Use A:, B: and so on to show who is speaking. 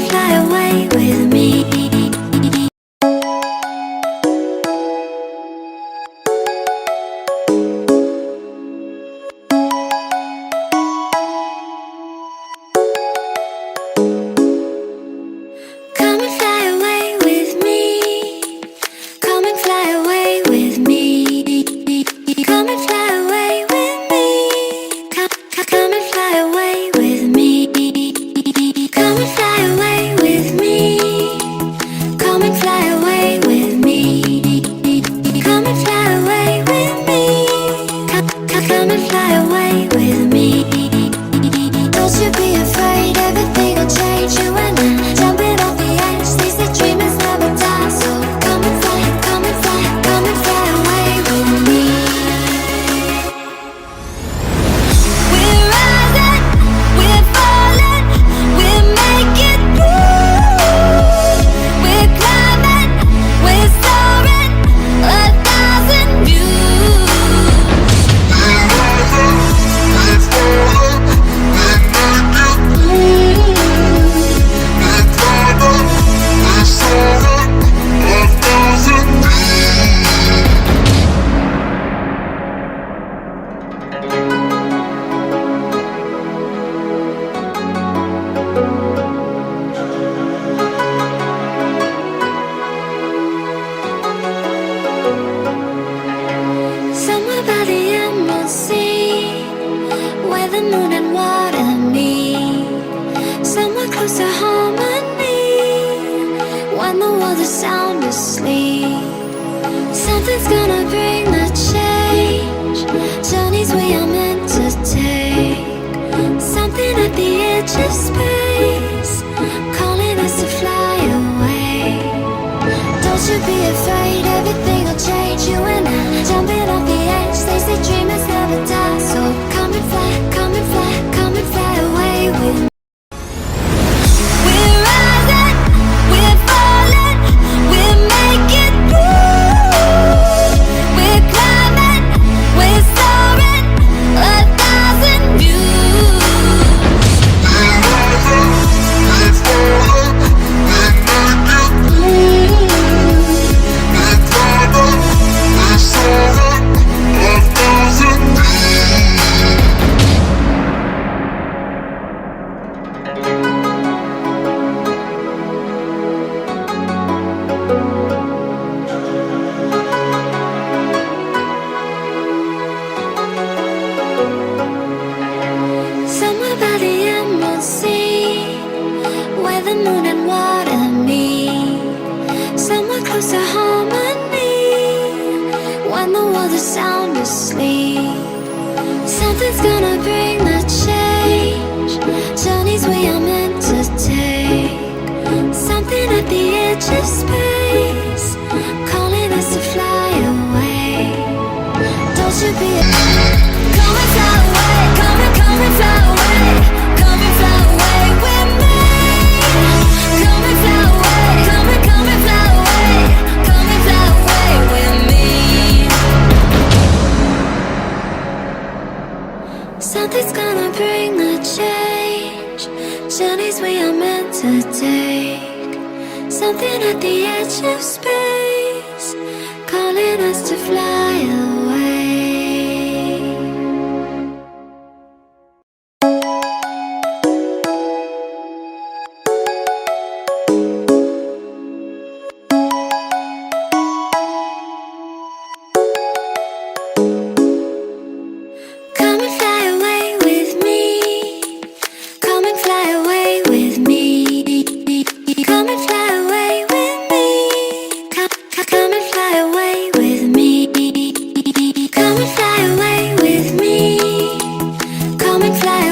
A: fly away with me. Come and fly away with me. Come and fly away with me. Come and fly away with me. Come and fly away with me. Come and fly away with me. Come and fly away with me. Come and fly away with me. Come and fly away with me. Don't you be afraid, everything will change. You and I jumping off the edge. They say dreamers never die, so come and fly, come and fly, come and fly away with me. We're rising, we're falling, we're making through. We're climbing, we're soaring, 1,000 views.
B: We're rising, we're falling, we're making through. We're climbing, we're soaring, 1,000 views.
A: Somewhere by the emerald sea, where the moon and water meet. Somewhere close to harmony, when the world is sound asleep. Something's gonna bring the change, journeys we are meant to take. Something at the edge of space, calling us to fly away. Don't you be afraid, everything will change. You and I jumping off the edge. They say dreamers never die, so come and fly, come and fly, come and fly away with me. We're rising, we're falling, we're making through. We're climbing, we're soaring, 1,000 views.
B: We're rising, we're falling, we're making through. We're climbing, we're soaring, 1,000 views.
A: Somewhere by the emerald sea, where the moon and water meet. Somewhere close to harmony, when the world is sound asleep. Something's gonna bring the change, journeys we are meant to take. Something at the edge of space, calling us to fly away. Don't you be come and fly away, come and fly away, come and fly away with me. Come and fly away, come and fly away, come and fly away with me. Something's gonna bring the change, journeys we are meant to take. Something at the edge of space, calling us to fly away. Come and fly away with me. Come and fly away with me. Come and fly away with me. Come and fly away with me. Come and fly away with me. Come and fly